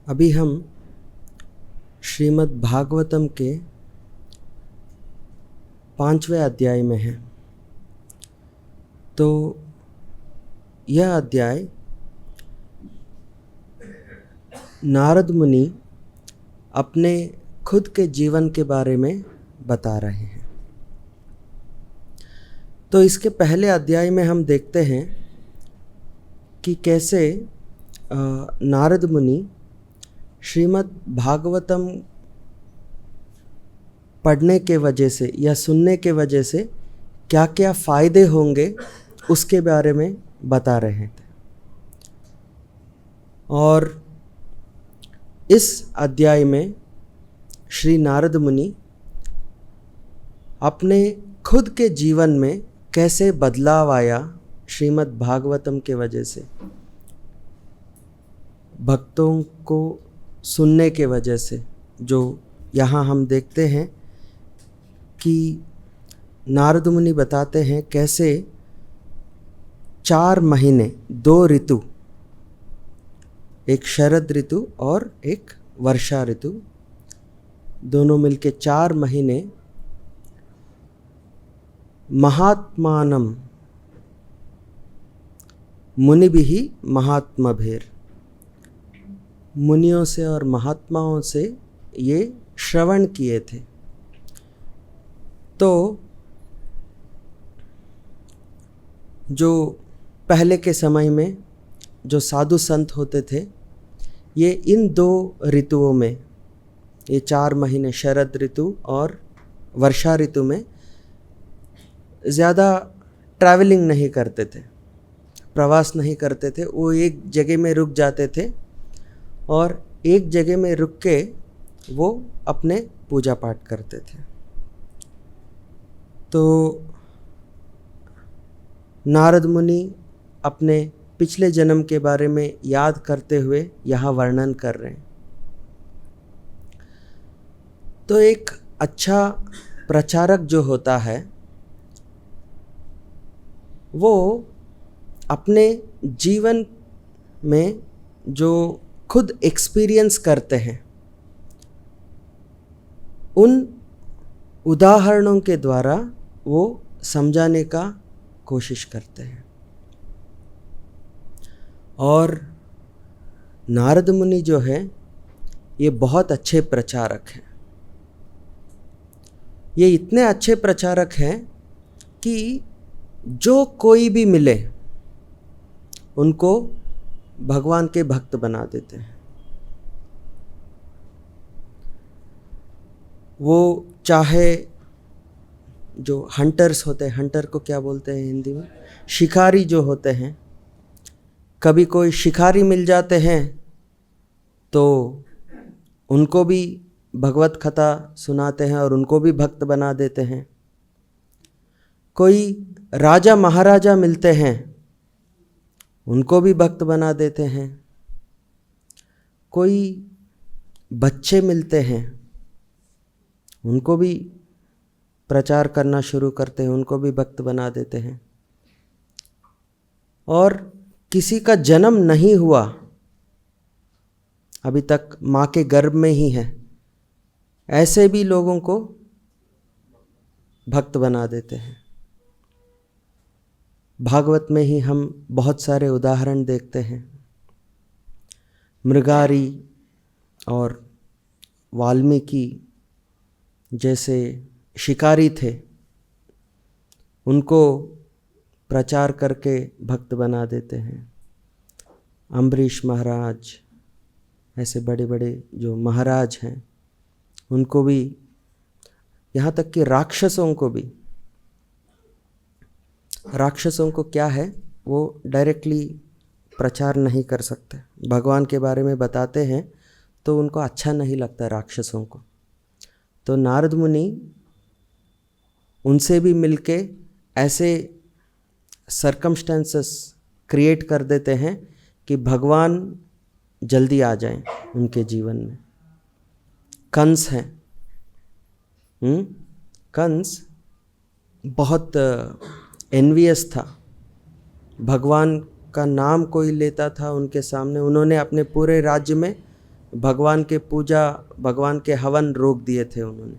अभी हम श्रीमद् भागवतम के 5वें अध्याय में हैं। तो यह अध्याय नारद मुनि अपने खुद के जीवन के बारे में बता रहे हैं। तो इसके पहले अध्याय में हम देखते हैं कि कैसे नारद मुनि श्रीमद् भागवतम पढ़ने के वजह से या सुनने के वजह से क्या क्या फ़ायदे होंगे उसके बारे में बता रहे थे। और इस अध्याय में श्री नारद मुनि अपने खुद के जीवन में कैसे बदलाव आया श्रीमद् भागवतम के वजह से, भक्तों को सुनने के वजह से, जो यहाँ हम देखते हैं कि नारद मुनि बताते हैं कैसे 4 महीने, 2 ऋतु, एक शरद ऋतु और एक वर्षा ऋतु, दोनों मिलके 4 महीने महात्मानम मुनिभिः महात्मभिः, मुनियों से और महात्माओं से ये श्रवण किए थे। तो जो पहले के समय में जो साधु संत होते थे, ये इन 2 ऋतुओं में, ये 4 महीने शरद ऋतु और वर्षा ऋतु में ज़्यादा ट्रैवलिंग नहीं करते थे, प्रवास नहीं करते थे। वो एक जगह में रुक जाते थे और एक जगह में रुक के वो अपने पूजा पाठ करते थे। तो नारद मुनि अपने पिछले जन्म के बारे में याद करते हुए यहाँ वर्णन कर रहे हैं। तो एक अच्छा प्रचारक जो होता है वो अपने जीवन में जो खुद एक्सपीरियंस करते हैं उन उदाहरणों के द्वारा वो समझाने का कोशिश करते हैं। और नारद मुनि जो है ये बहुत अच्छे प्रचारक हैं। ये इतने अच्छे प्रचारक हैं कि जो कोई भी मिले उनको भगवान के भक्त बना देते हैं। वो चाहे जो हंटर्स होते हैं, हंटर को क्या बोलते हैं हिंदी में, शिकारी जो होते हैं, कभी कोई शिकारी मिल जाते हैं तो उनको भी भगवत कथा सुनाते हैं और उनको भी भक्त बना देते हैं। कोई राजा महाराजा मिलते हैं, उनको भी भक्त बना देते हैं। कोई बच्चे मिलते हैं, उनको भी प्रचार करना शुरू करते हैं, उनको भी भक्त बना देते हैं। और किसी का जन्म नहीं हुआ, अभी तक माँ के गर्भ में ही है, ऐसे भी लोगों को भक्त बना देते हैं। भागवत में ही हम बहुत सारे उदाहरण देखते हैं। मृगारी और वाल्मीकि जैसे शिकारी थे, उनको प्रचार करके भक्त बना देते हैं। अम्बरीश महाराज, ऐसे बड़े बड़े जो महाराज हैं, उनको भी, यहाँ तक कि राक्षसों को क्या है, वो डायरेक्टली प्रचार नहीं कर सकते। भगवान के बारे में बताते हैं तो उनको अच्छा नहीं लगता राक्षसों को। तो नारद मुनि उनसे भी मिलके ऐसे सर्कमस्टेंसेस क्रिएट कर देते हैं कि भगवान जल्दी आ जाएं उनके जीवन में। कंस हैं, कंस बहुत एनवियस था। भगवान का नाम कोई लेता था उनके सामने, उन्होंने अपने पूरे राज्य में भगवान के पूजा, भगवान के हवन रोक दिए थे उन्होंने,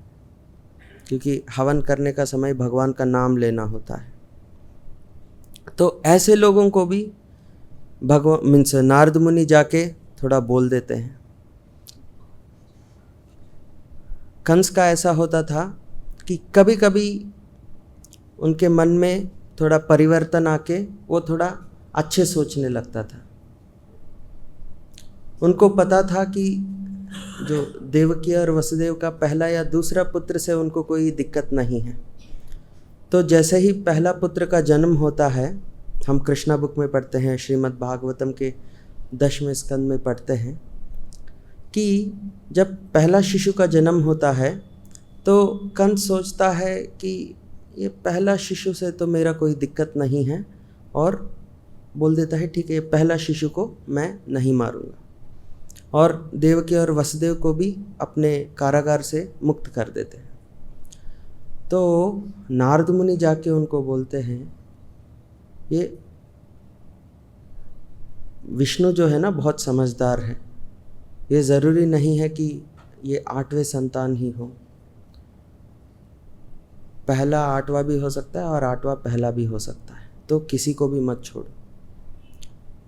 क्योंकि हवन करने का समय भगवान का नाम लेना होता है। तो ऐसे लोगों को भी भगवान मीन्स नारद मुनि जाके थोड़ा बोल देते हैं। कंस का ऐसा होता था कि कभी कभी उनके मन में थोड़ा परिवर्तन आके वो थोड़ा अच्छे सोचने लगता था। उनको पता था कि जो देवकी और वसुदेव का पहला या दूसरा पुत्र से उनको कोई दिक्कत नहीं है। तो जैसे ही पहला पुत्र का जन्म होता है, हम कृष्णा बुक में पढ़ते हैं, श्रीमद् भागवतम के 10वें स्कंद में पढ़ते हैं कि जब पहला शिशु का जन्म होता है तो कंस सोचता है कि ये पहला शिशु से तो मेरा कोई दिक्कत नहीं है, और बोल देता है ठीक है, पहला शिशु को मैं नहीं मारूंगा, और देवकी और वसुदेव को भी अपने कारागार से मुक्त कर देते हैं। तो नारद मुनि जाके उनको बोलते हैं, ये विष्णु जो है ना बहुत समझदार है, ये ज़रूरी नहीं है कि ये 8वें संतान ही हो, पहला 8वां भी हो सकता है और 8वां पहला भी हो सकता है, तो किसी को भी मत छोड़ो।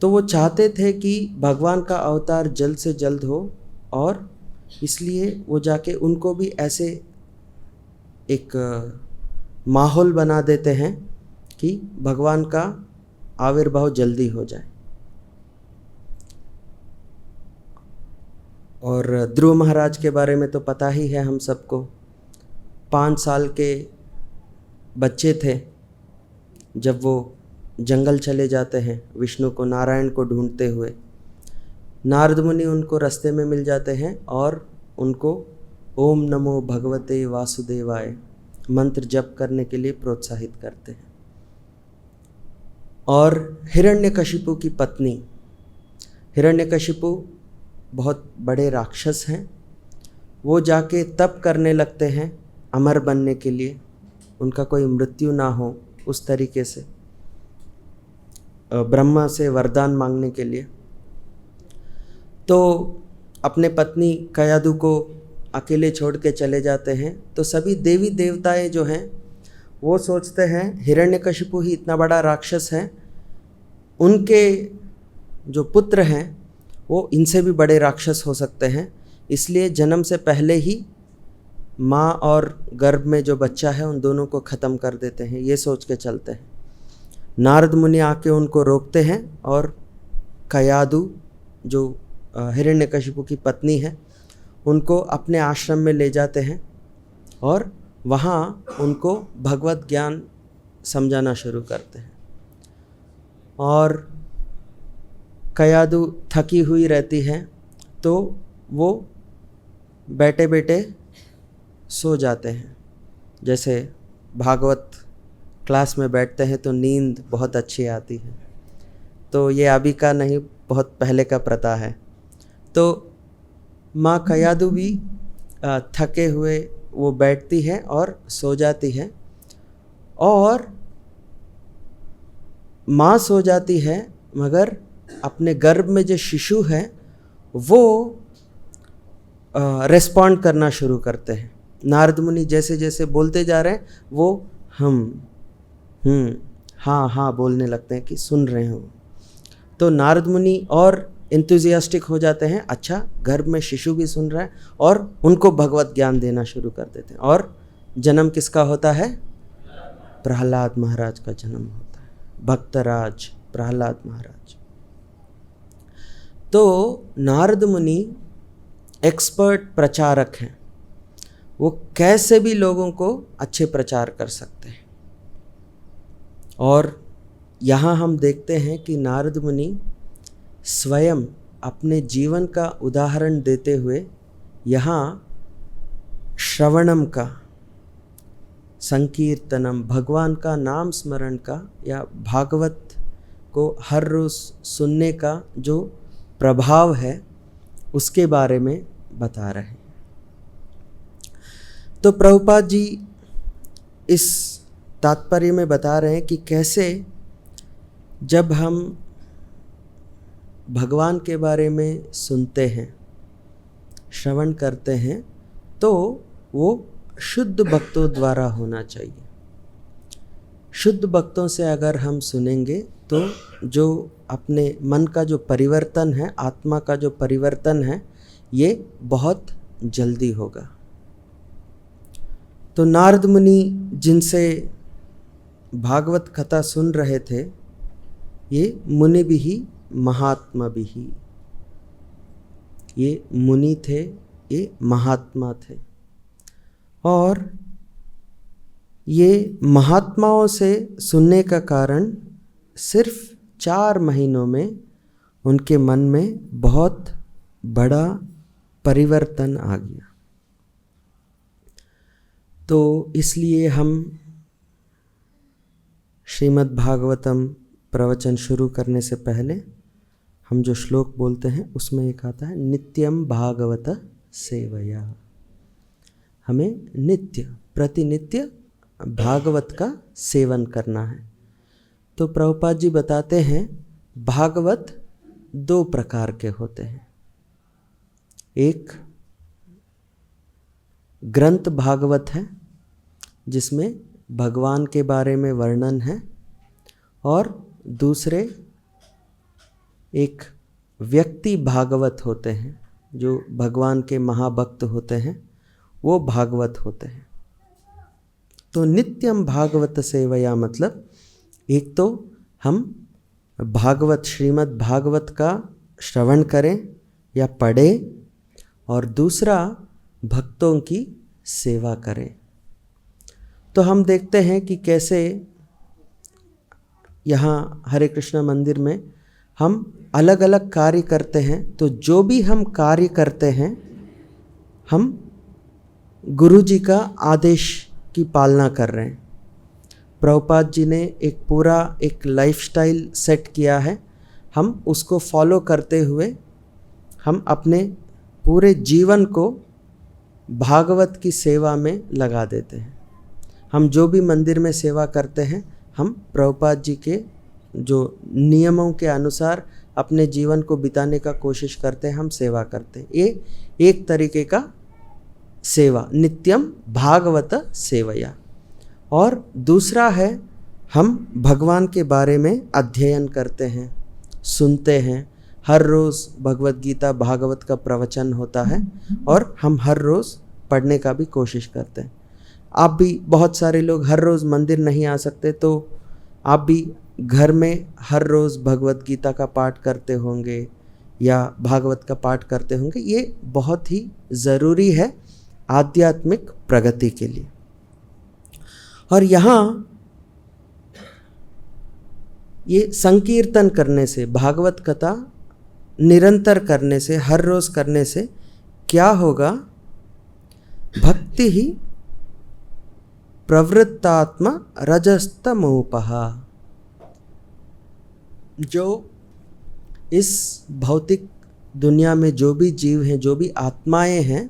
तो वो चाहते थे कि भगवान का अवतार जल्द से जल्द हो, और इसलिए वो जाके उनको भी ऐसे एक माहौल बना देते हैं कि भगवान का आविर्भाव जल्दी हो जाए। और ध्रुव महाराज के बारे में तो पता ही है हम सबको, 5 साल के बच्चे थे जब वो जंगल चले जाते हैं विष्णु को, नारायण को ढूंढते हुए। नारद मुनि उनको रास्ते में मिल जाते हैं और उनको ओम नमो भगवते वासुदेवाय मंत्र जप करने के लिए प्रोत्साहित करते हैं। और हिरण्यकशिपु की पत्नी, हिरण्यकशिपु बहुत बड़े राक्षस हैं, वो जाके तप करने लगते हैं अमर बनने के लिए, उनका कोई मृत्यु ना हो उस तरीके से, ब्रह्मा से वरदान मांगने के लिए। तो अपने पत्नी कयादु को अकेले छोड़ के चले जाते हैं। तो सभी देवी देवताएं जो हैं वो सोचते हैं हिरण्यकशिपु ही इतना बड़ा राक्षस है, उनके जो पुत्र हैं वो इनसे भी बड़े राक्षस हो सकते हैं, इसलिए जन्म से पहले ही माँ और गर्भ में जो बच्चा है उन दोनों को ख़त्म कर देते हैं, ये सोच के चलते हैं। नारद मुनि आके उनको रोकते हैं और कयादु जो हिरण्यकशिपु की पत्नी है उनको अपने आश्रम में ले जाते हैं और वहाँ उनको भगवत ज्ञान समझाना शुरू करते हैं। और कयादु थकी हुई रहती है तो वो बैठे बैठे सो जाते हैं। जैसे भागवत क्लास में बैठते हैं तो नींद बहुत अच्छी आती है, तो ये अभी का नहीं, बहुत पहले का प्रथा है। तो माँ कयादु भी थके हुए वो बैठती है और सो जाती है, और माँ सो जाती है मगर अपने गर्भ में जो शिशु है वो रेस्पॉन्ड करना शुरू करते हैं। नारद मुनि जैसे जैसे बोलते जा रहे हैं वो हाँ हाँ बोलने लगते हैं कि सुन रहे हो। तो नारद मुनि और एंथुजियास्टिक हो जाते हैं, अच्छा गर्भ में शिशु भी सुन रहा है, और उनको भगवत ज्ञान देना शुरू कर देते हैं। और जन्म किसका होता है? प्रहलाद महाराज का जन्म होता है, भक्तराज प्रहलाद महाराज। तो नारद मुनि एक्सपर्ट प्रचारक हैं, वो कैसे भी लोगों को अच्छे प्रचार कर सकते हैं। और यहाँ हम देखते हैं कि नारद मुनि स्वयं अपने जीवन का उदाहरण देते हुए यहाँ श्रवणम का, संकीर्तनम, भगवान का नाम स्मरण का या भागवत को हर रोज सुनने का जो प्रभाव है उसके बारे में बता रहे हैं। तो प्रभुपाद जी इस तात्पर्य में बता रहे हैं कि कैसे जब हम भगवान के बारे में सुनते हैं श्रवण करते हैं तो वो शुद्ध भक्तों द्वारा होना चाहिए। शुद्ध भक्तों से अगर हम सुनेंगे तो जो अपने मन का जो परिवर्तन है, आत्मा का जो परिवर्तन है, ये बहुत जल्दी होगा। तो नारद मुनि जिनसे भागवत कथा सुन रहे थे, ये मुनि भी ही महात्मा भी ही, ये मुनि थे, ये महात्मा थे। और ये महात्माओं से सुनने का कारण सिर्फ 4 महीनों में उनके मन में बहुत बड़ा परिवर्तन आ गया। तो इसलिए हम श्रीमद् भागवतम प्रवचन शुरू करने से पहले हम जो श्लोक बोलते हैं उसमें एक आता है, नित्यम भागवत सेवया। हमें नित्य प्रतिनित्य भागवत का सेवन करना है। तो प्रभुपाद जी बताते हैं भागवत 2 प्रकार के होते हैं। एक ग्रंथ भागवत है जिसमें भगवान के बारे में वर्णन है, और दूसरे एक व्यक्ति भागवत होते हैं जो भगवान के महाभक्त होते हैं, वो भागवत होते हैं। तो नित्यम भागवत सेवया मतलब एक तो हम भागवत श्रीमद् भागवत का श्रवण करें या पढ़ें, और दूसरा भक्तों की सेवा करें। तो हम देखते हैं कि कैसे यहाँ हरे कृष्णा मंदिर में हम अलग अलग कार्य करते हैं। तो जो भी हम कार्य करते हैं, हम गुरु जी का आदेश की पालना कर रहे हैं। प्रभुपाद जी ने एक पूरा एक लाइफस्टाइल सेट किया है, हम उसको फॉलो करते हुए हम अपने पूरे जीवन को भागवत की सेवा में लगा देते हैं। हम जो भी मंदिर में सेवा करते हैं, हम प्रभुपाद जी के जो नियमों के अनुसार अपने जीवन को बिताने का कोशिश करते हैं, हम सेवा करते हैं। ये एक तरीके का सेवा, नित्यम भागवत सेवया। और दूसरा है हम भगवान के बारे में अध्ययन करते हैं, सुनते हैं। हर रोज़ भगवत गीता भागवत का प्रवचन होता है और हम हर रोज़ पढ़ने का भी कोशिश करते हैं। आप भी, बहुत सारे लोग हर रोज़ मंदिर नहीं आ सकते, तो आप भी घर में हर रोज़ भगवत गीता का पाठ करते होंगे या भागवत का पाठ करते होंगे। ये बहुत ही ज़रूरी है आध्यात्मिक प्रगति के लिए। और यहाँ ये संकीर्तन करने से, भागवत कथा निरंतर करने से, हर रोज़ करने से क्या होगा? भक्ति ही प्रवृत्तात्मा रजस्तमोपहा। जो इस भौतिक दुनिया में जो भी जीव हैं, जो भी आत्माएं हैं,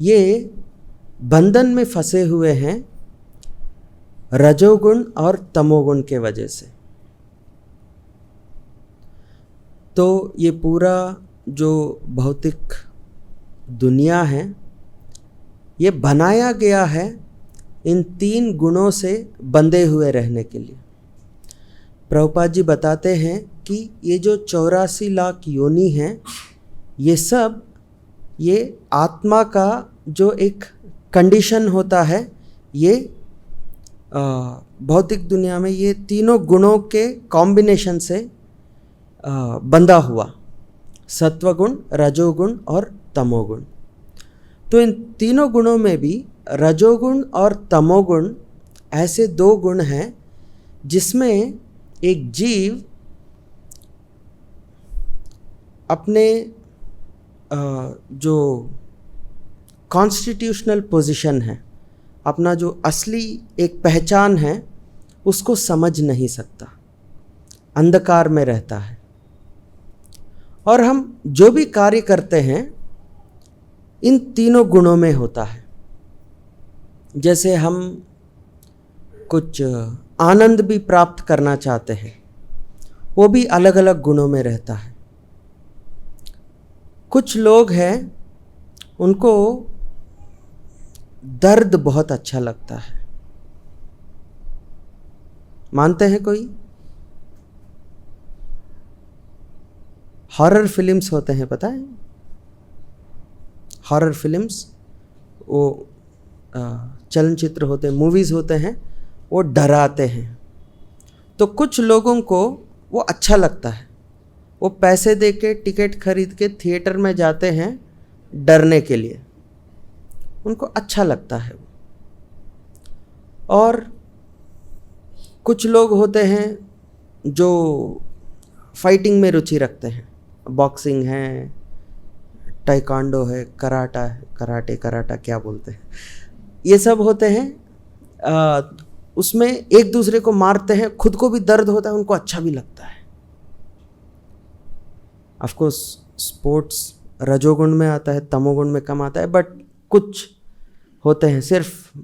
ये बंधन में फंसे हुए हैं रजोगुण और तमोगुण के वजह से। तो ये पूरा जो भौतिक दुनिया है, ये बनाया गया है इन 3 गुणों से बंधे हुए रहने के लिए। प्रभुपाद जी बताते हैं कि ये जो 84 लाख योनि हैं, ये सब ये आत्मा का जो एक कंडीशन होता है, ये भौतिक दुनिया में ये तीनों गुणों के कॉम्बिनेशन से बंधा हुआ, सत्वगुण, रजोगुण और तमोगुण। तो इन तीनों गुणों में भी रजोगुण और तमोगुण ऐसे 2 गुण हैं जिसमें एक जीव अपने जो कॉन्स्टिट्यूशनल पोजीशन है, अपना जो असली एक पहचान है, उसको समझ नहीं सकता, अंधकार में रहता है। और हम जो भी कार्य करते हैं इन तीनों गुणों में होता है। जैसे हम कुछ आनंद भी प्राप्त करना चाहते हैं, वो भी अलग अलग गुणों में रहता है। कुछ लोग हैं उनको दर्द बहुत अच्छा लगता है। मानते हैं कोई? हॉरर फिल्म्स होते हैं, पता है? हॉरर फिल्म्स, वो चलनचित्र होते हैं, मूवीज़ होते हैं, वो डराते हैं। तो कुछ लोगों को वो अच्छा लगता है, वो पैसे दे के टिकट खरीद के थिएटर में जाते हैं डरने के लिए, उनको अच्छा लगता है। और कुछ लोग होते हैं जो फाइटिंग में रुचि रखते हैं, बॉक्सिंग है, टाइकांडो है, कराटा क्या बोलते हैं, ये सब होते हैं। उसमें एक दूसरे को मारते हैं, खुद को भी दर्द होता है, उनको अच्छा भी लगता है। ऑफ कोर्स स्पोर्ट्स रजोगुण में आता है, तमोगुण में कम आता है, बट कुछ होते हैं सिर्फ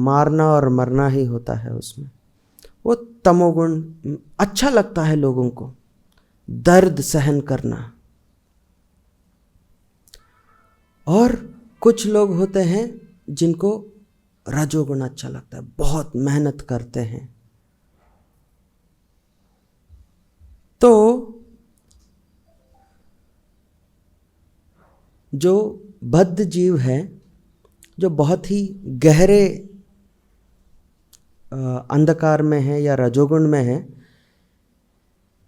मारना और मरना ही होता है उसमें, वो तमोगुण अच्छा लगता है लोगों को, दर्द सहन करना। और कुछ लोग होते हैं जिनको रजोगुण अच्छा लगता है, बहुत मेहनत करते हैं। तो जो बद्ध जीव है, जो बहुत ही गहरे अंधकार में है या रजोगुण में है,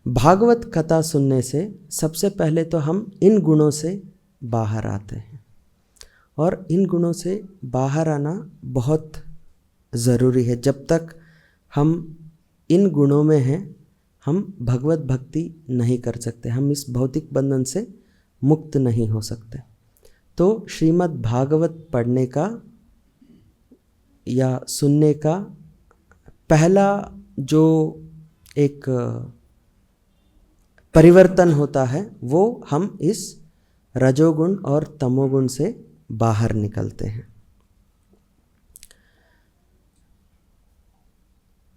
भागवत कथा सुनने से सबसे पहले तो हम इन गुणों से बाहर आते हैं। और इन गुणों से बाहर आना बहुत ज़रूरी है। जब तक हम इन गुणों में हैं, हम भगवत भक्ति नहीं कर सकते, हम इस भौतिक बंधन से मुक्त नहीं हो सकते। तो श्रीमद् भागवत पढ़ने का या सुनने का पहला जो एक परिवर्तन होता है, वो हम इस रजोगुण और तमोगुण से बाहर निकलते हैं।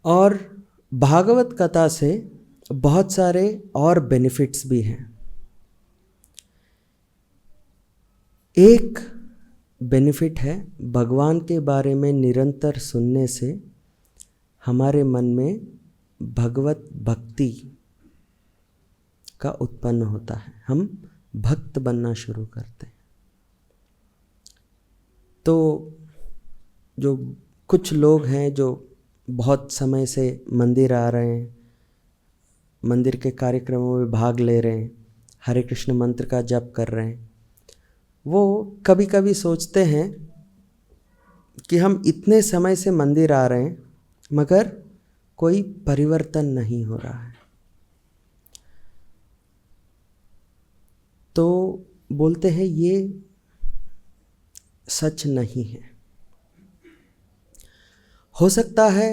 और भागवत कथा से बहुत सारे और बेनिफिट्स भी हैं। एक बेनिफिट है, भगवान के बारे में निरंतर सुनने से हमारे मन में भगवत भक्ति का उत्पन्न होता है, हम भक्त बनना शुरू करते हैं। तो जो कुछ लोग हैं जो बहुत समय से मंदिर आ रहे हैं, मंदिर के कार्यक्रमों में भाग ले रहे हैं, हरे कृष्ण मंत्र का जप कर रहे हैं, वो कभी कभी सोचते हैं कि हम इतने समय से मंदिर आ रहे हैं मगर कोई परिवर्तन नहीं हो रहा है। तो बोलते हैं ये सच नहीं है। हो सकता है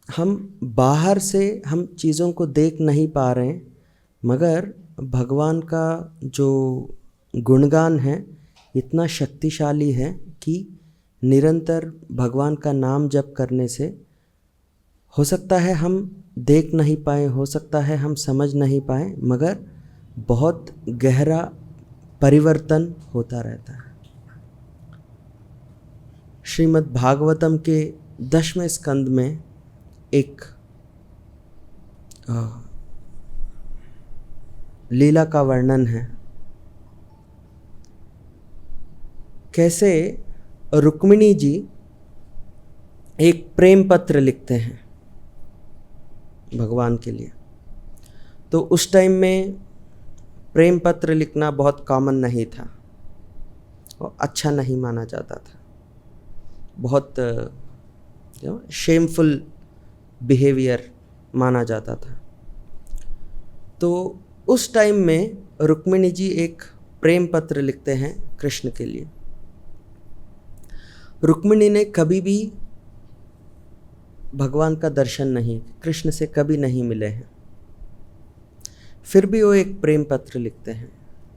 हम बाहर से हम चीज़ों को देख नहीं पा रहे हैं, मगर भगवान का जो गुणगान है इतना शक्तिशाली है कि निरंतर भगवान का नाम जप करने से हो सकता है हम देख नहीं पाए, हो सकता है हम समझ नहीं पाए, मगर बहुत गहरा परिवर्तन होता रहता है। श्रीमद् भागवतम के 10वें स्कंद में एक लीला का वर्णन है, कैसे रुक्मिणी जी एक प्रेम पत्र लिखते हैं भगवान के लिए। तो उस टाइम में प्रेम पत्र लिखना बहुत कॉमन नहीं था और अच्छा नहीं माना जाता था, बहुत शेमफुल बिहेवियर माना जाता था। तो उस टाइम में रुक्मिणी जी एक प्रेम पत्र लिखते हैं कृष्ण के लिए। रुक्मिणी ने कभी भी भगवान का दर्शन नहीं, कृष्ण से कभी नहीं मिले हैं, फिर भी वो एक प्रेम पत्र लिखते हैं,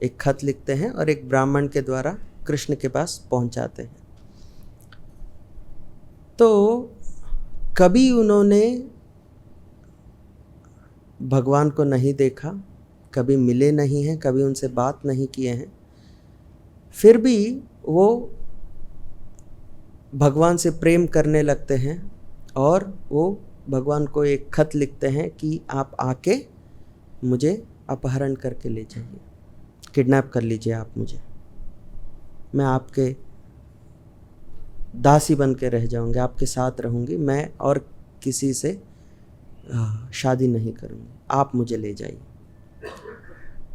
एक खत लिखते हैं और एक ब्राह्मण के द्वारा कृष्ण के पास पहुंचाते हैं। तो कभी उन्होंने भगवान को नहीं देखा, कभी मिले नहीं हैं, कभी उनसे बात नहीं किए हैं, फिर भी वो भगवान से प्रेम करने लगते हैं और वो भगवान को एक खत लिखते हैं कि आप आके मुझे अपहरण करके ले जाइए, किडनैप कर लीजिए आप मुझे, मैं आपके दासी बन के रह जाऊंगी, आपके साथ रहूंगी, मैं और किसी से शादी नहीं करूंगी, आप मुझे ले जाइए।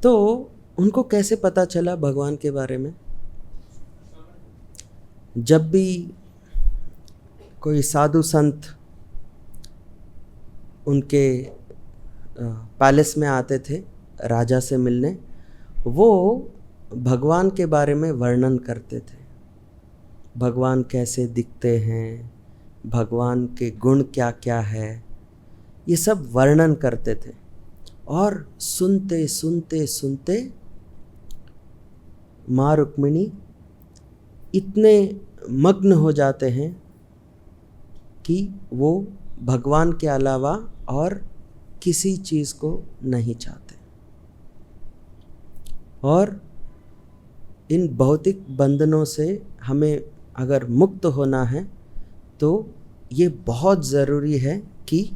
तो उनको कैसे पता चला भगवान के बारे में? जब भी कोई साधु संत उनके पैलेस में आते थे राजा से मिलने, वो भगवान के बारे में वर्णन करते थे, भगवान कैसे दिखते हैं, भगवान के गुण क्या क्या है, ये सब वर्णन करते थे। और सुनते सुनते सुनते माँ रुक्मिणी इतने मग्न हो जाते हैं कि वो भगवान के अलावा और किसी चीज़ को नहीं चाहते। और इन भौतिक बंधनों से हमें अगर मुक्त होना है तो ये बहुत ज़रूरी है कि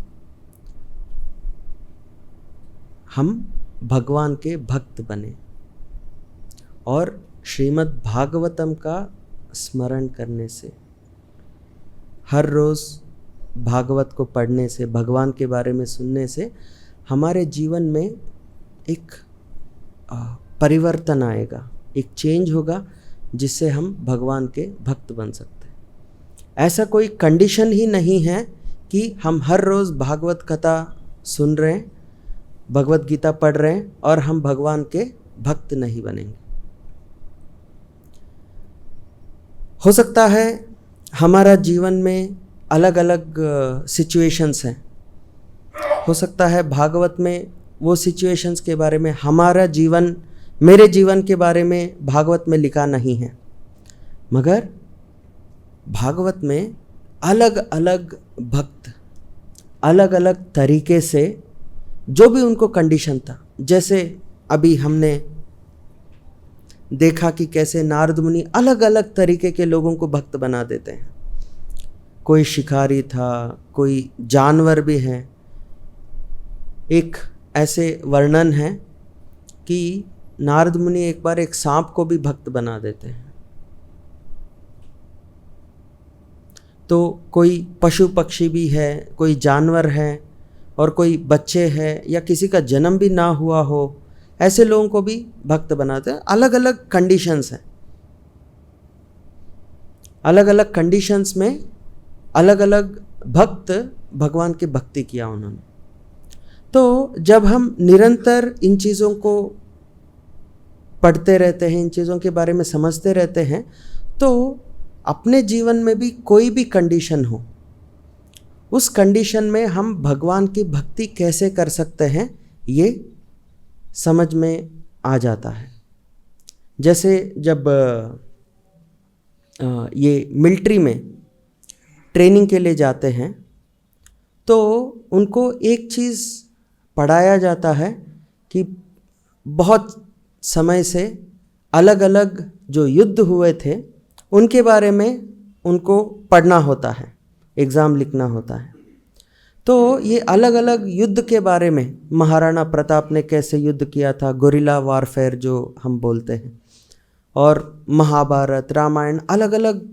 हम भगवान के भक्त बने और श्रीमद् भागवतम का स्मरण करने से, हर रोज़ भागवत को पढ़ने से, भगवान के बारे में सुनने से हमारे जीवन में एक परिवर्तन आएगा, एक चेंज होगा जिससे हम भगवान के भक्त बन सकते हैं। ऐसा कोई कंडीशन ही नहीं है कि हम हर रोज़ भागवत कथा सुन रहे हैं, भगवत गीता पढ़ रहे हैं और हम भगवान के भक्त नहीं बनेंगे। हो सकता है हमारा जीवन में अलग अलग सिचुएशंस हैं, हो सकता है भागवत में वो सिचुएशंस के बारे में हमारा जीवन, मेरे जीवन के बारे में भागवत में लिखा नहीं है, मगर भागवत में अलग अलग भक्त अलग अलग तरीके से जो भी उनको कंडीशन था, जैसे अभी हमने देखा कि कैसे नारद मुनि अलग अलग तरीके के लोगों को भक्त बना देते हैं। कोई शिकारी था, कोई जानवर भी हैं। एक ऐसे वर्णन है कि नारद मुनि एक बार एक सांप को भी भक्त बना देते हैं। तो कोई पशु पक्षी भी है, कोई जानवर है और कोई बच्चे हैं या किसी का जन्म भी ना हुआ हो, ऐसे लोगों को भी भक्त बनाते हैं। अलग अलग कंडीशंस हैं, अलग अलग कंडीशंस में अलग अलग भक्त भगवान की भक्ति किया उन्होंने। तो जब हम निरंतर इन चीज़ों को पढ़ते रहते हैं, इन चीज़ों के बारे में समझते रहते हैं, तो अपने जीवन में भी कोई भी कंडीशन हो, उस कंडीशन में हम भगवान की भक्ति कैसे कर सकते हैं ये समझ में आ जाता है। जैसे जब ये मिलिट्री में ट्रेनिंग के लिए जाते हैं तो उनको एक चीज़ पढ़ाया जाता है कि बहुत समय से अलग अलग जो युद्ध हुए थे उनके बारे में उनको पढ़ना होता है, एग्ज़ाम लिखना होता है। तो ये अलग अलग युद्ध के बारे में, महाराणा प्रताप ने कैसे युद्ध किया था, गोरिल्ला वारफेयर जो हम बोलते हैं, और महाभारत, रामायण, अलग अलग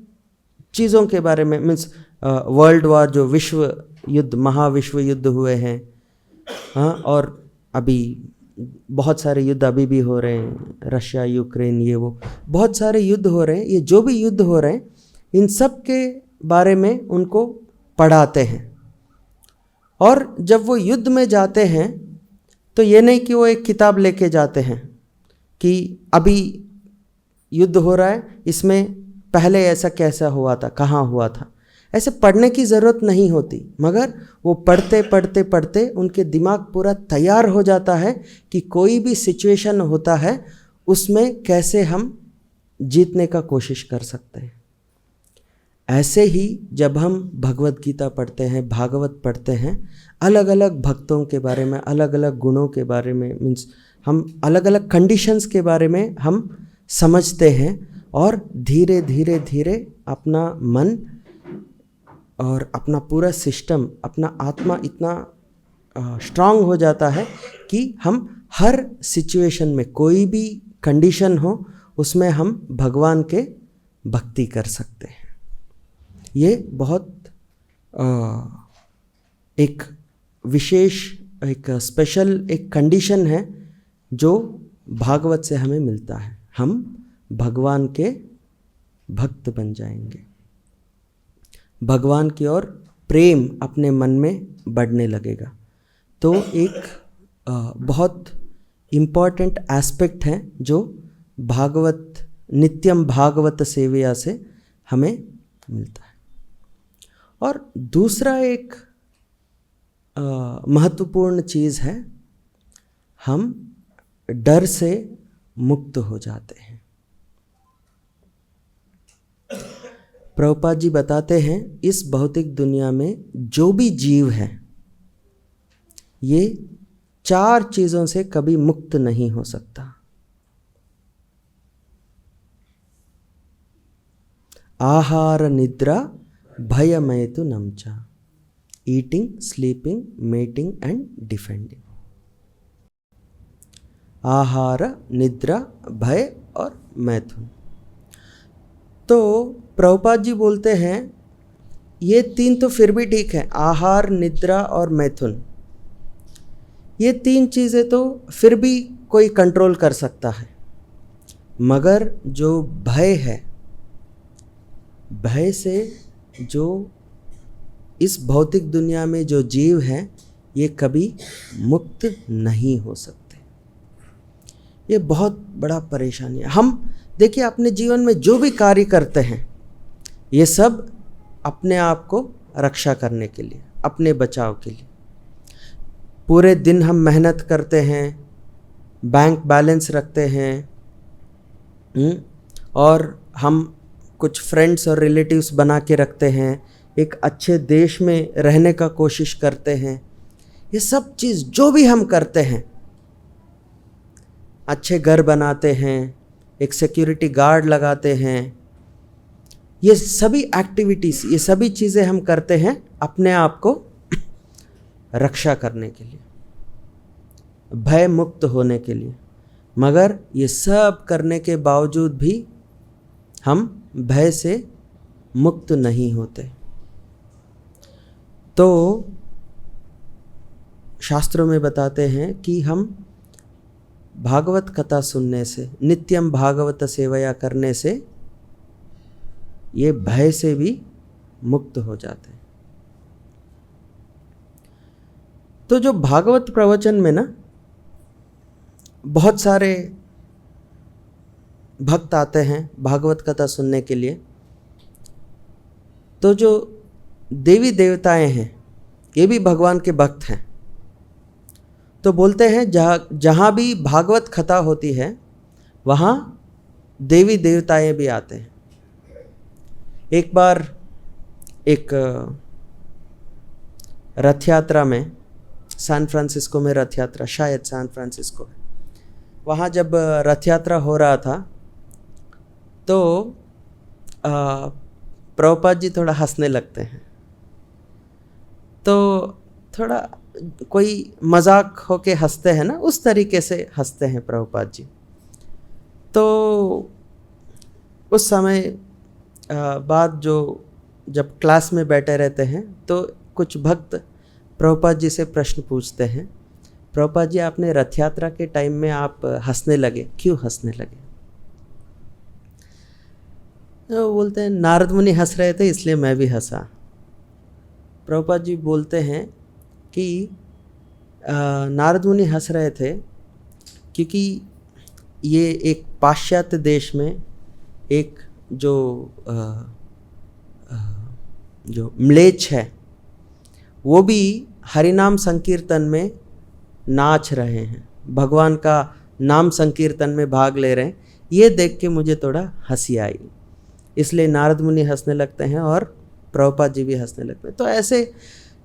चीज़ों के बारे में, मीन्स वर्ल्ड वार जो विश्व युद्ध, महाविश्व युद्ध हुए हैं, हाँ, और अभी बहुत सारे युद्ध अभी भी हो रहे हैं, रशिया यूक्रेन, ये वो बहुत सारे युद्ध हो रहे हैं। ये जो भी युद्ध हो रहे हैं इन सब के बारे में उनको पढ़ाते हैं। और जब वो युद्ध में जाते हैं तो ये नहीं कि वो एक किताब लेके जाते हैं कि अभी युद्ध हो रहा है, इसमें पहले ऐसा कैसा हुआ था, कहाँ हुआ था, ऐसे पढ़ने की ज़रूरत नहीं होती। मगर वो पढ़ते पढ़ते पढ़ते उनके दिमाग पूरा तैयार हो जाता है कि कोई भी सिचुएशन होता है उसमें कैसे हम जीतने का कोशिश कर सकते हैं। ऐसे ही जब हम भगवत गीता पढ़ते हैं, भागवत पढ़ते हैं, अलग अलग भक्तों के बारे में, अलग अलग गुणों के बारे में, मीन्स हम अलग अलग कंडीशंस के बारे में हम समझते हैं और धीरे धीरे धीरे अपना मन और अपना पूरा सिस्टम, अपना आत्मा इतना स्ट्रांग हो जाता है कि हम हर सिचुएशन में, कोई भी कंडीशन हो, उसमें हम भगवान के भक्ति कर सकते हैं। ये बहुत एक विशेष, एक स्पेशल एक कंडीशन है जो भागवत से हमें मिलता है। हम भगवान के भक्त बन जाएंगे, भगवान की ओर प्रेम अपने मन में बढ़ने लगेगा। तो एक बहुत इम्पॉर्टेंट एस्पेक्ट है जो भागवत, नित्यम भागवत सेवया से हमें मिलता है। और दूसरा एक महत्वपूर्ण चीज़ है, हम डर से मुक्त हो जाते हैं। प्रभुपाद जी बताते हैं इस भौतिक दुनिया में जो भी जीव है ये 4 चीज़ों से कभी मुक्त नहीं हो सकता। आहार निद्रा भयमयतु नमचा, eating, sleeping, mating and defending. आहार, निद्रा, भय और मैथुन। तो प्रभुपाद जी बोलते हैं ये 3 तो फिर भी ठीक है, आहार, निद्रा और मैथुन, ये 3 चीज़ें तो फिर भी कोई कंट्रोल कर सकता है। मगर जो भय है, भय से जो इस भौतिक दुनिया में जो जीव है ये कभी मुक्त नहीं हो सकते। ये बहुत बड़ा परेशानी है। हम देखिए अपने जीवन में जो भी कार्य करते हैं ये सब अपने आप को रक्षा करने के लिए, अपने बचाव के लिए। पूरे दिन हम मेहनत करते हैं, बैंक बैलेंस रखते हैं, और हम कुछ फ्रेंड्स और रिलेटिव्स बना के रखते हैं, एक अच्छे देश में रहने का कोशिश करते हैं। ये सब चीज़ जो भी हम करते हैं, अच्छे घर बनाते हैं, एक सिक्योरिटी गार्ड लगाते हैं, ये सभी एक्टिविटीज़, ये सभी चीज़ें हम करते हैं अपने आप को रक्षा करने के लिए, भय मुक्त होने के लिए। मगर ये सब करने के बावजूद भी हम भय से मुक्त नहीं होते। तो शास्त्रों में बताते हैं कि हम भागवत कथा सुनने से, नित्यम भागवत सेवया करने से ये भय से भी मुक्त हो जाते हैं। तो जो भागवत प्रवचन में ना बहुत सारे भक्त आते हैं भागवत कथा सुनने के लिए, तो जो देवी देवताएं हैं ये भी भगवान के भक्त हैं। तो बोलते हैं जहाँ भी भागवत कथा होती है वहाँ देवी देवताएं भी आते हैं। एक बार एक रथ यात्रा में, सैन फ्रांसिस्को में रथ यात्रा, शायद सैन फ्रांसिस्को, वहाँ जब रथ यात्रा हो रहा था तो प्रभुपाद जी थोड़ा हंसने लगते हैं। तो थोड़ा कोई मजाक होके हंसते हैं ना, उस तरीके से हंसते हैं प्रभुपाद जी। तो उस समय बाद जो जब क्लास में बैठे रहते हैं तो कुछ भक्त प्रभुपाद जी से प्रश्न पूछते हैं, प्रभुपाद जी आपने रथ यात्रा के टाइम में आप हंसने लगे, क्यों हंसने लगे? तो बोलते हैं नारद मुनि हंस रहे थे इसलिए मैं भी हंसा। प्रभुपाद जी बोलते हैं कि नारद मुनि हंस रहे थे क्योंकि ये एक पाश्चात्य देश में एक जो म्लेच्छ है वो भी हरिनाम संकीर्तन में नाच रहे हैं, भगवान का नाम संकीर्तन में भाग ले रहे हैं। ये देख के मुझे थोड़ा हंसी आई, इसलिए नारद मुनि हंसने लगते हैं और प्रभुपाद जी भी हंसने लगते हैं। तो ऐसे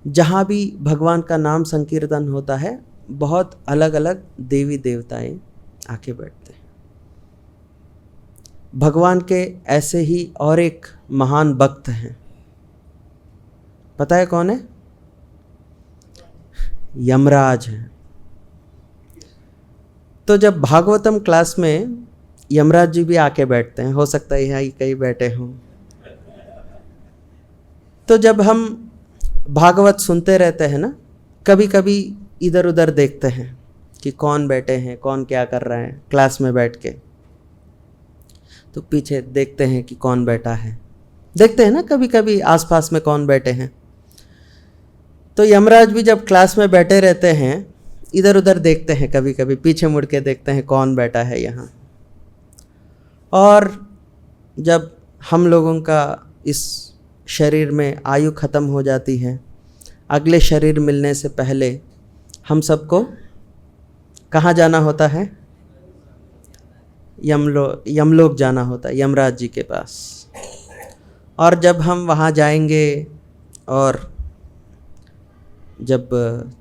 जहाँ भी भगवान का नाम संकीर्तन होता है बहुत अलग अलग देवी देवताएं आके बैठते हैं। भगवान के ऐसे ही और एक महान भक्त हैं, पता है कौन है? यमराज हैं। तो जब भागवतम क्लास में यमराज जी भी आके बैठते हैं, हो सकता है यहाँ ही कहीं बैठे हों, तो जब हम भागवत सुनते रहते हैं ना, कभी कभी इधर उधर देखते हैं कि कौन बैठे हैं, कौन क्या कर रहे हैं क्लास में बैठ के, तो पीछे देखते हैं कि कौन बैठा है, देखते हैं ना कभी कभी आसपास में कौन बैठे हैं। तो यमराज भी जब क्लास में बैठे रहते हैं, इधर उधर देखते हैं, कभी कभी पीछे मुड़ के देखते हैं कौन बैठा है यहाँ। और जब हम लोगों का इस शरीर में आयु ख़त्म हो जाती है, अगले शरीर मिलने से पहले हम सबको कहाँ जाना होता है? यमलोक जाना होता है, यमराज जी के पास। और जब हम वहाँ जाएंगे और जब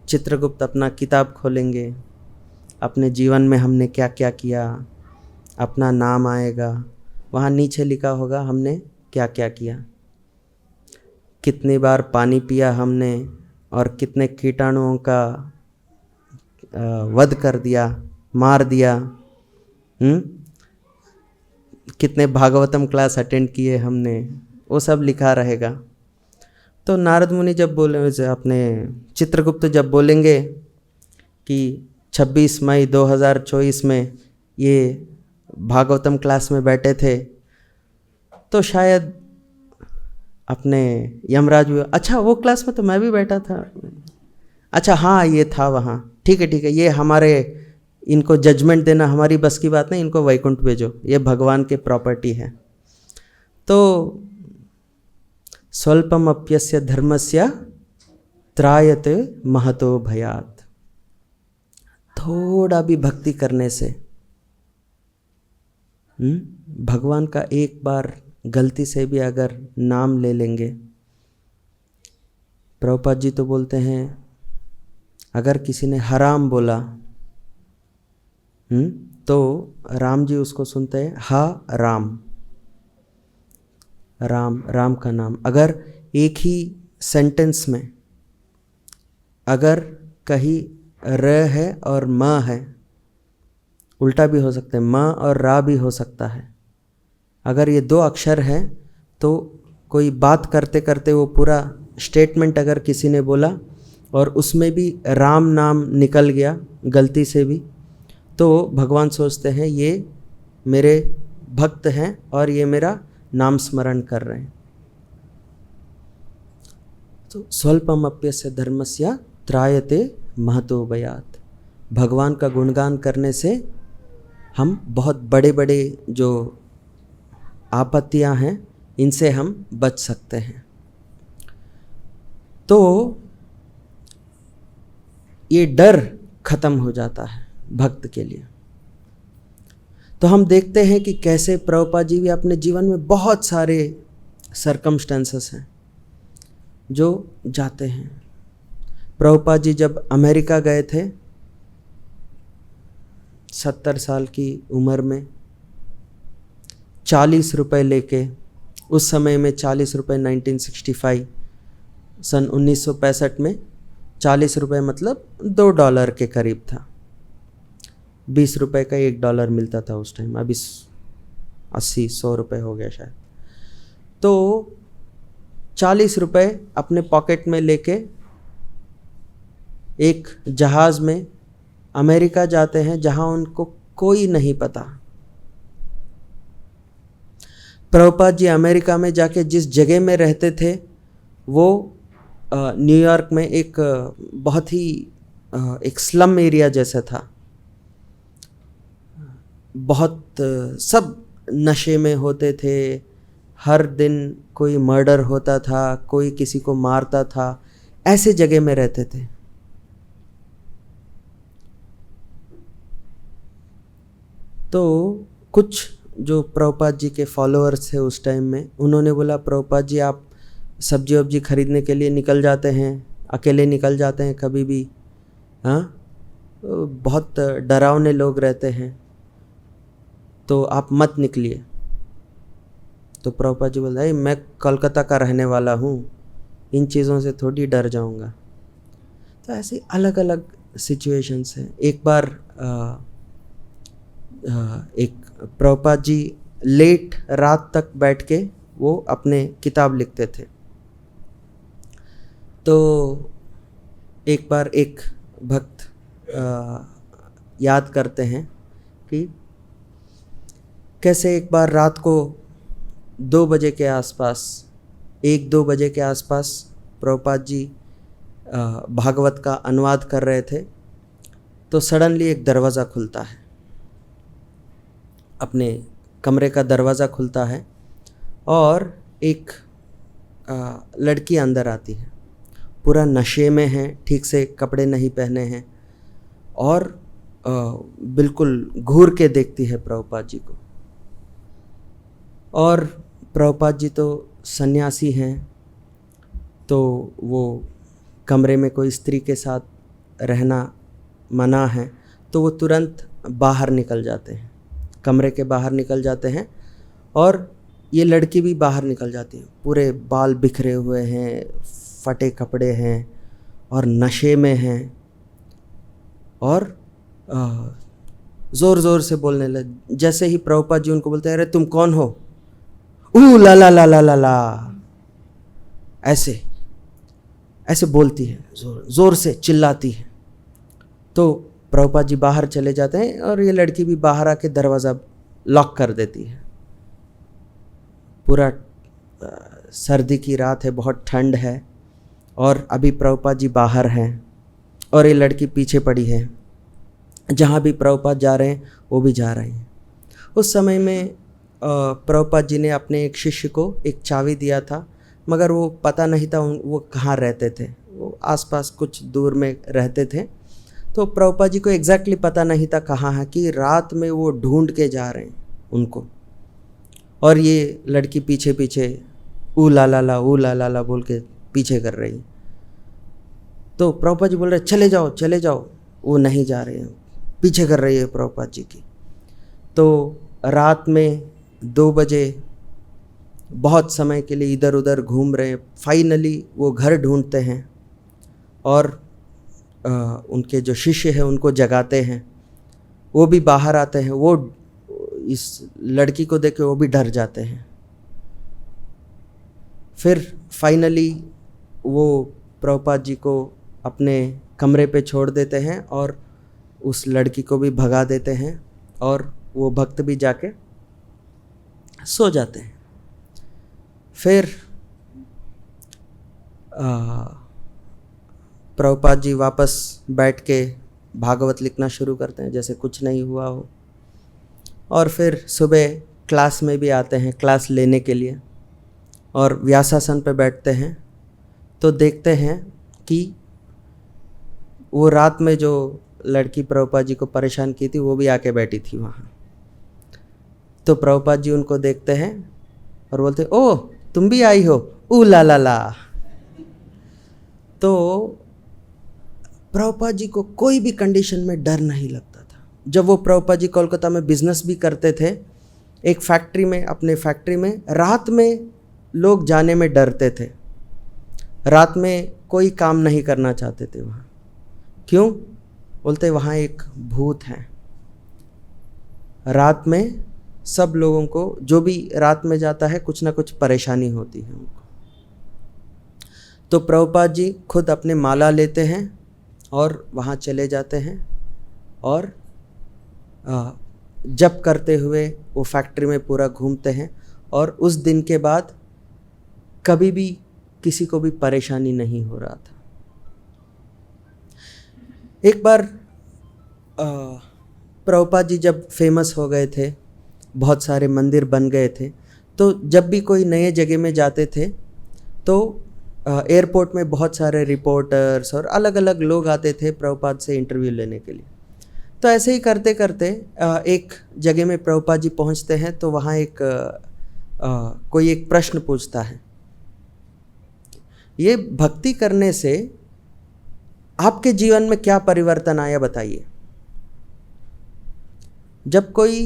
चित्रगुप्त अपना किताब खोलेंगे, अपने जीवन में हमने क्या क्या किया, अपना नाम आएगा, वहाँ नीचे लिखा होगा हमने क्या क्या किया, कितनी बार पानी पिया हमने और कितने कीटाणुओं का वध कर दिया, मार दिया, कितने भागवतम क्लास अटेंड किए हमने, वो सब लिखा रहेगा। तो नारद मुनि जब बोले, अपने चित्रगुप्त जब बोलेंगे कि 26 मई 2024 में ये भागवतम क्लास में बैठे थे, तो शायद अपने यमराज भी, अच्छा वो क्लास में तो मैं भी बैठा था, अच्छा हाँ ये था वहाँ, ठीक है, ये हमारे, इनको जजमेंट देना हमारी बस की बात नहीं, इनको वैकुंठ भेजो, ये भगवान के प्रॉपर्टी है। तो स्वल्पम अप्यस्य धर्मस्य त्रायते महतो भयात्, थोड़ा भी भक्ति करने से भगवान का एक बार गलती से भी अगर नाम ले लेंगे, प्रभुपाद जी तो बोलते हैं अगर किसी ने हराम बोला तो राम जी उसको सुनते हैं हा राम, राम राम का नाम। अगर एक ही सेंटेंस में अगर कहीं र है और म है, उल्टा भी हो सकता है, म और रा भी हो सकता है, अगर ये दो अक्षर हैं तो कोई बात करते करते वो पूरा स्टेटमेंट अगर किसी ने बोला और उसमें भी राम नाम निकल गया गलती से भी, तो भगवान सोचते हैं ये मेरे भक्त हैं और ये मेरा नाम स्मरण कर रहे हैं। तो स्वल्पम अप्यस्य धर्मस्य त्रायते महतो भयात्, भगवान का गुणगान करने से हम बहुत बड़े बड़े जो आपत्तियां हैं इनसे हम बच सकते हैं। तो ये डर खत्म हो जाता है भक्त के लिए। तो हम देखते हैं कि कैसे प्रभुपाद जी भी अपने जीवन में बहुत सारे सरकमस्टेंसेस हैं जो जाते हैं। प्रभुपाद जी जब अमेरिका गए थे 70 साल की उम्र में, 40 रुपए लेके, उस समय में 40 रुपए 1965 सन 1965 में 40 रुपए मतलब $2 के करीब था। 20 रुपए का $1 मिलता था उस टाइम, अभी 80-100 रुपए हो गया शायद। तो 40 रुपए अपने पॉकेट में लेके एक जहाज़ में अमेरिका जाते हैं जहां उनको कोई नहीं पता। प्रभुपाद जी अमेरिका में जाके जिस जगह में रहते थे वो न्यूयॉर्क में एक बहुत ही एक स्लम एरिया जैसा था। बहुत सब नशे में होते थे, हर दिन कोई मर्डर होता था, कोई किसी को मारता था, ऐसे जगह में रहते थे। तो कुछ जो प्रभुपाद जी के फॉलोअर्स थे उस टाइम में, उन्होंने बोला प्रभुपाद जी आप सब्जी वब्जी खरीदने के लिए निकल जाते हैं, अकेले निकल जाते हैं कभी भी, हाँ बहुत डरावने लोग रहते हैं, तो आप मत निकलिए। तो प्रभुपाद जी बोलते हैं मैं कोलकाता का रहने वाला हूँ, इन चीज़ों से थोड़ी डर जाऊँगा। तो ऐसे अलग अलग सिचुएशंस हैं। एक बार एक प्रभुपाद जी लेट रात तक बैठ के वो अपने किताब लिखते थे। तो एक बार एक भक्त याद करते हैं कि कैसे एक बार रात को 2 बजे के आसपास 1-2 बजे के आसपास प्रभुपाद जी भागवत का अनुवाद कर रहे थे। तो सडनली एक दरवाज़ा खुलता है, अपने कमरे का दरवाज़ा खुलता है और एक लड़की अंदर आती है। पूरा नशे में है, ठीक से कपड़े नहीं पहने हैं और बिल्कुल घूर के देखती है प्रभुपाद जी को। और प्रभुपाद जी तो सन्यासी हैं, तो वो कमरे में कोई स्त्री के साथ रहना मना है, तो वो तुरंत बाहर निकल जाते हैं, कमरे के बाहर निकल जाते हैं। और ये लड़की भी बाहर निकल जाती है, पूरे बाल बिखरे हुए हैं, फटे कपड़े हैं और नशे में हैं और ज़ोर ज़ोर से बोलने लगे। जैसे ही प्रभुपाद जी उनको बोलते हैं अरे तुम कौन हो, ला ला ला ला ला ला, ऐसे ऐसे बोलती है, ज़ोर से चिल्लाती है। तो प्रभुपाद जी बाहर चले जाते हैं और ये लड़की भी बाहर आके दरवाज़ा लॉक कर देती है। पूरा सर्दी की रात है, बहुत ठंड है और अभी प्रभुपाद जी बाहर हैं और ये लड़की पीछे पड़ी है। जहाँ भी प्रभुपाद जा रहे हैं वो भी जा रहे हैं। उस समय में प्रभुपाद जी ने अपने एक शिष्य को एक चाबी दिया था, मगर वो पता नहीं था वो कहाँ रहते थे। वो आसपास कुछ दूर में रहते थे। तो प्रभुपाद जी को एग्जैक्टली पता नहीं था कहाँ है, कि रात में वो ढूंढ के जा रहे हैं उनको। और ये लड़की पीछे पीछे ऊ ला ला बोल के पीछे कर रही। तो प्रभुपाद जी बोल रहे चले जाओ चले जाओ, वो नहीं जा रहे हैं, पीछे कर रही है प्रभुपाद जी की। तो रात में 2 बजे बहुत समय के लिए इधर उधर घूम रहे हैं। फाइनली वो घर ढूंढते हैं और उनके जो शिष्य हैं उनको जगाते हैं। वो भी बाहर आते हैं, वो इस लड़की को देख के वो भी डर जाते हैं। फिर फाइनली वो प्रभुपाद जी को अपने कमरे पे छोड़ देते हैं और उस लड़की को भी भगा देते हैं और वो भक्त भी जाके सो जाते हैं। फिर प्रभुपाद जी वापस बैठ के भागवत लिखना शुरू करते हैं जैसे कुछ नहीं हुआ हो। और फिर सुबह क्लास में भी आते हैं क्लास लेने के लिए और व्यासासन पे बैठते हैं। तो देखते हैं कि वो रात में जो लड़की प्रभुपाद जी को परेशान की थी वो भी आके बैठी थी वहाँ। तो प्रभुपाद जी उनको देखते हैं और बोलते ओ तुम भी आई हो, ऊ ला ला ला। तो प्रभुपाद जी को कोई भी कंडीशन में डर नहीं लगता था। जब वो प्रभुपाद जी कोलकाता में बिजनेस भी करते थे, एक फैक्ट्री में, अपने फैक्ट्री में रात में लोग जाने में डरते थे। रात में कोई काम नहीं करना चाहते थे वहाँ। क्यों? बोलते वहाँ एक भूत है। रात में सब लोगों को, जो भी रात में जाता है, कुछ ना कुछ परेशानी होती है उनको। तो प्रभुपाद जी खुद अपने माला लेते हैं और वहाँ चले जाते हैं और जप करते हुए वो फैक्ट्री में पूरा घूमते हैं। और उस दिन के बाद कभी भी किसी को भी परेशानी नहीं हो रहा था। एक बार प्रभुपाद जी जब फेमस हो गए थे, बहुत सारे मंदिर बन गए थे, तो जब भी कोई नए जगह में जाते थे तो एयरपोर्ट में बहुत सारे रिपोर्टर्स और अलग अलग लोग आते थे प्रभुपाद से इंटरव्यू लेने के लिए। तो ऐसे ही करते करते एक जगह में प्रभुपाद जी पहुंचते हैं। तो वहाँ कोई एक प्रश्न पूछता है, ये भक्ति करने से आपके जीवन में क्या परिवर्तन आया बताइए। जब कोई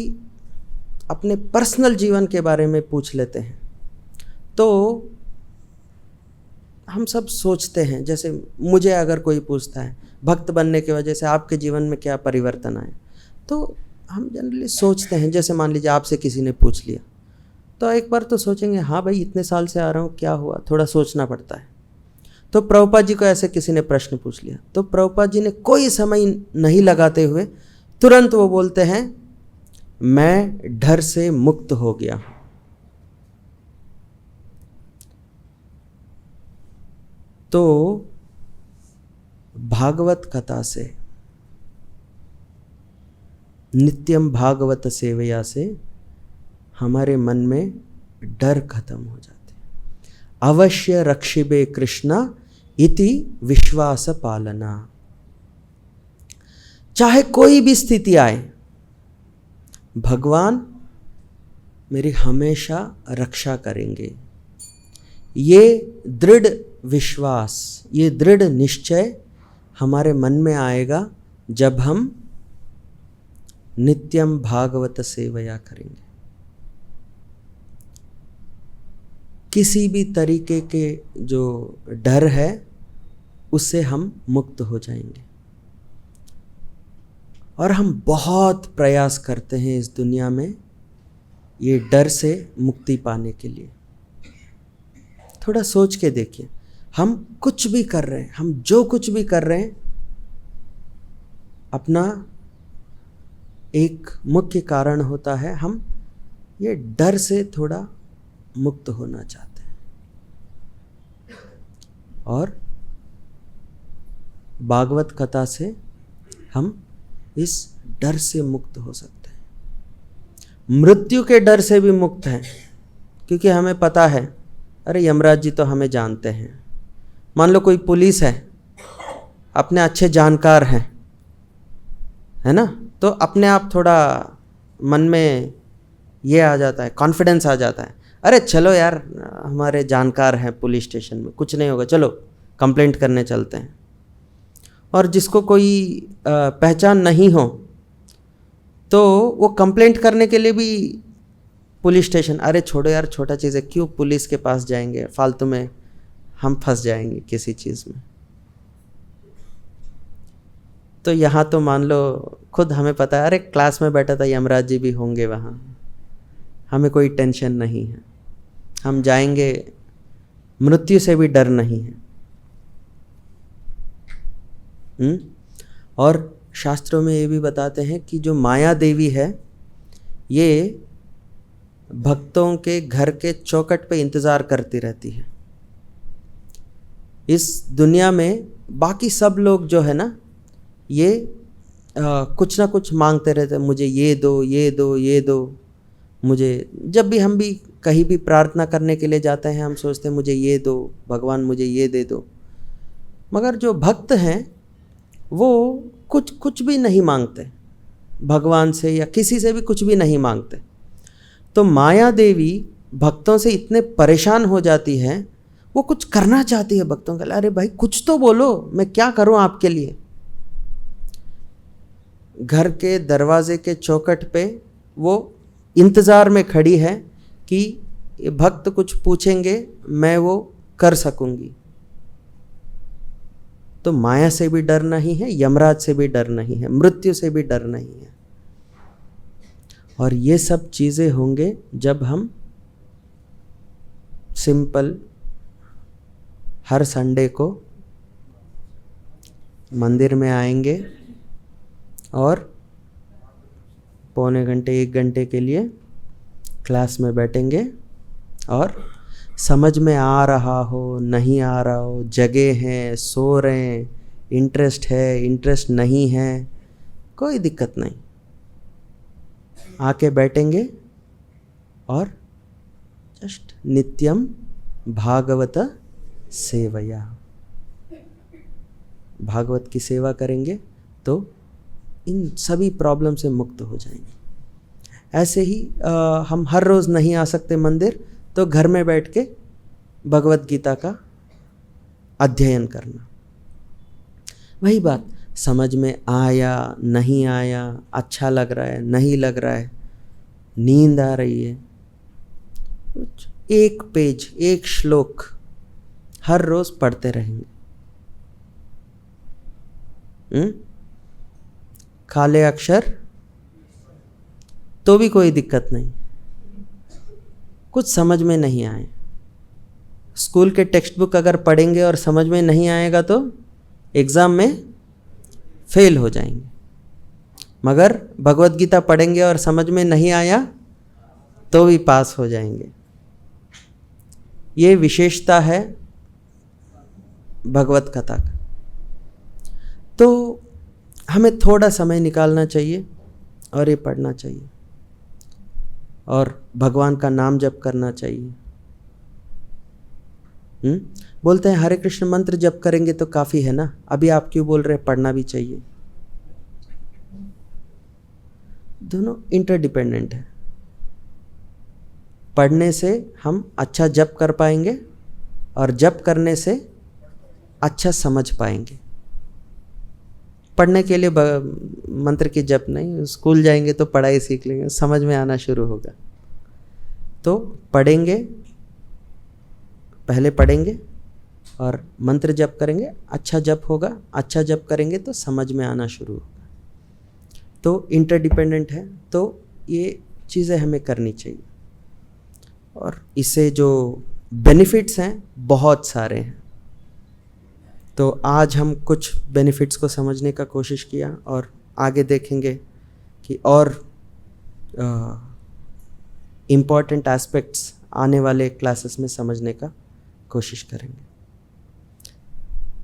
अपने पर्सनल जीवन के बारे में पूछ लेते हैं तो हम सब सोचते हैं, जैसे मुझे अगर कोई पूछता है भक्त बनने की वजह से आपके जीवन में क्या परिवर्तन आए, तो हम जनरली सोचते हैं, जैसे मान लीजिए आपसे किसी ने पूछ लिया तो एक बार तो सोचेंगे हाँ भाई इतने साल से आ रहा हूँ क्या हुआ, थोड़ा सोचना पड़ता है। तो प्रभुपाद जी को ऐसे किसी ने प्रश्न पूछ लिया तो प्रभुपाद जी ने कोई समय नहीं लगाते हुए तुरंत वो बोलते हैं मैं डर से मुक्त हो गया। तो भागवत कथा से, नित्यम भागवत सेवया से हमारे मन में डर खत्म हो जाते हैं। अवश्य रक्षिबे कृष्णा इति विश्वास पालना। चाहे कोई भी स्थिति आए, भगवान मेरी हमेशा रक्षा करेंगे, ये दृढ़ विश्वास, ये दृढ़ निश्चय हमारे मन में आएगा जब हम नित्यम भागवत सेवया करेंगे। किसी भी तरीके के जो डर है उससे हम मुक्त हो जाएंगे। और हम बहुत प्रयास करते हैं इस दुनिया में ये डर से मुक्ति पाने के लिए। थोड़ा सोच के देखिए, हम कुछ भी कर रहे हैं, हम जो कुछ भी कर रहे हैं, अपना एक मुख्य कारण होता है हम ये डर से थोड़ा मुक्त होना चाहते हैं। और भागवत कथा से हम इस डर से मुक्त हो सकते हैं। मृत्यु के डर से भी मुक्त हैं, क्योंकि हमें पता है अरे यमराज जी तो हमें जानते हैं। मान लो कोई पुलिस है, अपने अच्छे जानकार हैं, है ना, तो अपने आप थोड़ा मन में ये आ जाता है, कॉन्फिडेंस आ जाता है, अरे चलो यार हमारे जानकार हैं पुलिस स्टेशन में, कुछ नहीं होगा, चलो कंप्लेंट करने चलते हैं। और जिसको कोई पहचान नहीं हो तो वो कंप्लेंट करने के लिए भी पुलिस स्टेशन, अरे छोड़ो यार छोटा चीज़ है, क्यों पुलिस के पास जाएंगे, फालतू में हम फंस जाएंगे किसी चीज़ में। तो यहाँ तो मान लो खुद हमें पता है, अरे क्लास में बैठा था यमराज जी भी होंगे वहाँ, हमें कोई टेंशन नहीं है, हम जाएंगे, मृत्यु से भी डर नहीं है। और शास्त्रों में ये भी बताते हैं कि जो माया देवी है ये भक्तों के घर के चौखट पे इंतज़ार करती रहती है। इस दुनिया में बाकी सब लोग जो है ना, ये कुछ ना कुछ मांगते रहते हैं, मुझे ये दो, ये दो, ये दो। मुझे जब भी हम भी कहीं भी प्रार्थना करने के लिए जाते हैं, हम सोचते हैं मुझे ये दो भगवान, मुझे ये दे दो। मगर जो भक्त हैं वो कुछ भी नहीं मांगते भगवान से, या किसी से भी कुछ भी नहीं मांगते। तो माया देवी भक्तों से इतने परेशान हो जाती है, वो कुछ करना चाहती है भक्तों के लिए, अरे भाई कुछ तो बोलो, मैं क्या करूं आपके लिए। घर के दरवाजे के चौखट पे वो इंतज़ार में खड़ी है कि ये भक्त कुछ पूछेंगे, मैं वो कर सकूंगी। तो माया से भी डर नहीं है, यमराज से भी डर नहीं है, मृत्यु से भी डर नहीं है। और ये सब चीज़ें होंगे जब हम सिंपल हर संडे को मंदिर में आएंगे और पौने घंटे 1 घंटे के लिए क्लास में बैठेंगे, और समझ में आ रहा हो नहीं आ रहा हो, जगह हैं, सो रहे हैं, इंटरेस्ट है इंटरेस्ट नहीं है, कोई दिक्कत नहीं, आके बैठेंगे और जस्ट नित्यम भागवत सेवया, भागवत की सेवा करेंगे तो इन सभी प्रॉब्लम से मुक्त हो जाएंगे। ऐसे ही हम हर रोज़ नहीं आ सकते मंदिर, तो घर में बैठ के भगवत गीता का अध्ययन करना। वही बात, समझ में आया नहीं आया, अच्छा लग रहा है नहीं लग रहा है, नींद आ रही है, कुछ एक पेज, एक श्लोक हर रोज पढ़ते रहेंगे, काले अक्षर तो भी कोई दिक्कत नहीं, कुछ समझ में नहीं आए, स्कूल के टेक्स्ट बुक अगर पढ़ेंगे और समझ में नहीं आएगा तो एग्ज़ाम में फेल हो जाएंगे, मगर भगवत गीता पढ़ेंगे और समझ में नहीं आया तो भी पास हो जाएंगे। ये विशेषता है भगवत कथा का। तो हमें थोड़ा समय निकालना चाहिए और ये पढ़ना चाहिए और भगवान का नाम जप करना चाहिए। बोलते हैं हरे कृष्ण मंत्र जप करेंगे तो काफ़ी है ना, अभी आप क्यों बोल रहे हैं पढ़ना भी चाहिए? दोनों इंटरडिपेंडेंट है। पढ़ने से हम अच्छा जप कर पाएंगे और जप करने से अच्छा समझ पाएंगे। पढ़ने के लिए मंत्र की जप नहीं, स्कूल जाएंगे तो पढ़ाई सीख लेंगे, समझ में आना शुरू होगा। तो पढ़ेंगे, पहले पढ़ेंगे और मंत्र जप करेंगे, अच्छा जप होगा, अच्छा जप करेंगे तो समझ में आना शुरू होगा। तो इंटरडिपेंडेंट है, तो ये चीज़ें हमें करनी चाहिए और इससे जो बेनिफिट्स हैं बहुत सारे हैं। तो आज हम कुछ बेनिफिट्स को समझने का कोशिश किया और आगे देखेंगे कि और इम्पॉर्टेंट एस्पेक्ट्स आने वाले क्लासेस में समझने का कोशिश करेंगे।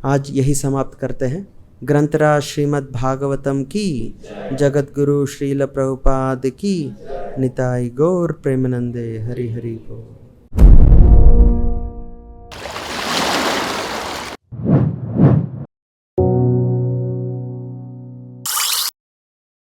आज यही समाप्त करते हैं। ग्रंथराज श्रीमद् भागवतम की, जगत गुरु श्रील प्रभुपाद की, निताई गौर प्रेमानंदे, हरि हरि बोल।